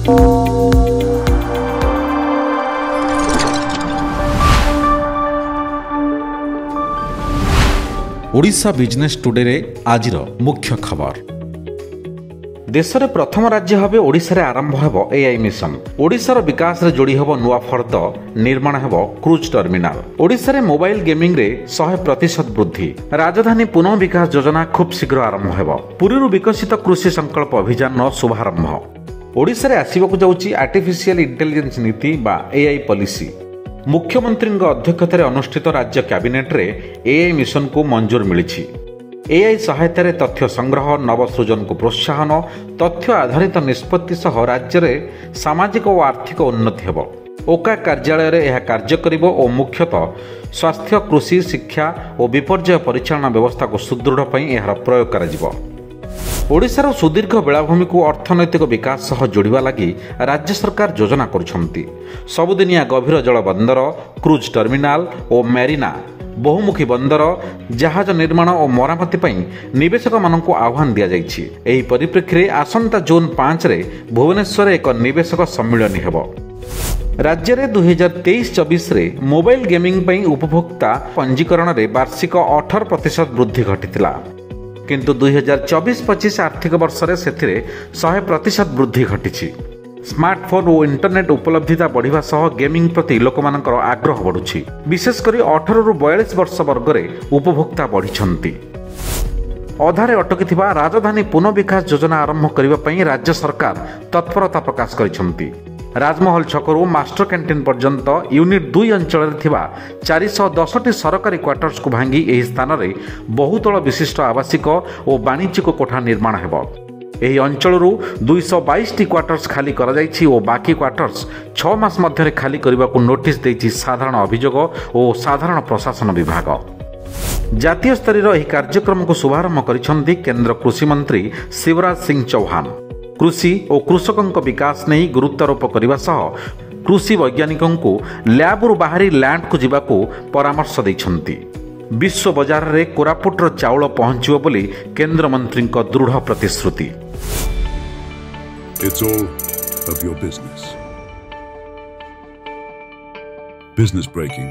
Odisha business today रे आजिर मुख्य खबर। देश में प्रथम राज्य भाव ओडिशा रे आरंभ हेबो एआई मिशन। ओडिशार विकास रे जोड़ी हेबो नुआ फर्द निर्माण हेबो क्रूज टर्मिनाल। ओडिशा रे मोबाइल गेमिंग रे 100% वृद्धि। राजधानी पुनः विकास योजना खूब शीघ्र आरंभ हेबो। पुरीरु विकसित कृषि संकल्प अभियान शुभारंभ। ओडिशा रे आसिबाकु जाउची आर्टिफिशियल इंटेलिजेंस नीति बा एआई पॉलिसी। मुख्यमंत्री अध्यक्षतार अनुष्ठित राज्य कैबिनेट रे एआई मिशन को मंजूर मिली। एआई सहायता तथ्य संग्रह नवसृजन को प्रोत्साहन तथ्य आधारित निष्पत्ति सह राज्य में सामाजिक और आर्थिक उन्नति हेब। ओका कार्यालय रे यह कार्य करिबो और मुख्यतः स्वास्थ्य कृषि शिक्षा और विपर्यय परिचालन व्यवस्था को सुदृढ़ पई एहार प्रयोग कराजिबो। ओडिशार सुदीर्घ बेलाभूमि को अर्थनैतिक विकास सह जोड़िबा लगी राज्य सरकार योजना करुछंती। सबुदिनिया गभीर जल बंदर क्रूज टर्मिनाल और मेरीना बहुमुखी बंदर जहाज निर्माण और मरामती पई निवेशक मानक आह्वान दिया जाइछि। एही परिप्रेक्षी रे आसंता जून 5 रे भुवनेश्वर एक निवेशक सम्मेलन हेबो। राज्य में 2023-24 रे मोबाइल गेमिंग पई उपभोक्ता पंजीकरण रे वार्षिक 18% वृद्धि घटितिला। किंतु 2024-25 आर्थिक वर्ष रे सेथिरे 100% वृद्धि घटिछि। स्मार्टफोन और इंटरनेट उपलब्धता बढ़िबा सह गेमिंग प्रति लोकमानकर आग्रह बढ़ुछि। विशेषकर 18 रु 42 वर्ष वर्ग रे उपभोक्ता बढ़िछंती। अधारे अटकिथिबा राजधानी पुनः विकास योजना आरंभ करिबा पई राज्य सरकार तत्परता प्रकाश करिछंती। राजमहल छकरू मास्टर कैंटीन पर्यंत यूनिट 2 अंचल 410 सरकारी क्वार्टर्स को भांगी एही स्थान रे बहुतल विशिष्ट आवासिक और वाणिज्यिक कोठा निर्माण हेबो। एही अंचलरू 222 क्वार्टर्स खाली करा जाइछि और बाकी क्वार्टर्स 6 मास मध्य खाली करने को नोटिस देछि साधारण अभियोग और साधारण प्रशासन विभाग। जातीय स्तर यह कार्यक्रम को शुभारंभ करिसेंती केंद्र कृषि मंत्री शिवराज सिंह चौहान। कृषि और कृषकों विकास नहीं गुरुत्वारोप करने सह कृषि वैज्ञानिकों को लैब्रु बाहरी लैंड को जीवाकू परामर्श देइछंती। विश्व बाजार रे कोरापुटर चाउल पहुंचिबो बोली केंद्र मंत्री दृढ़ प्रतिश्रुति। It's all of your business. Business breaking.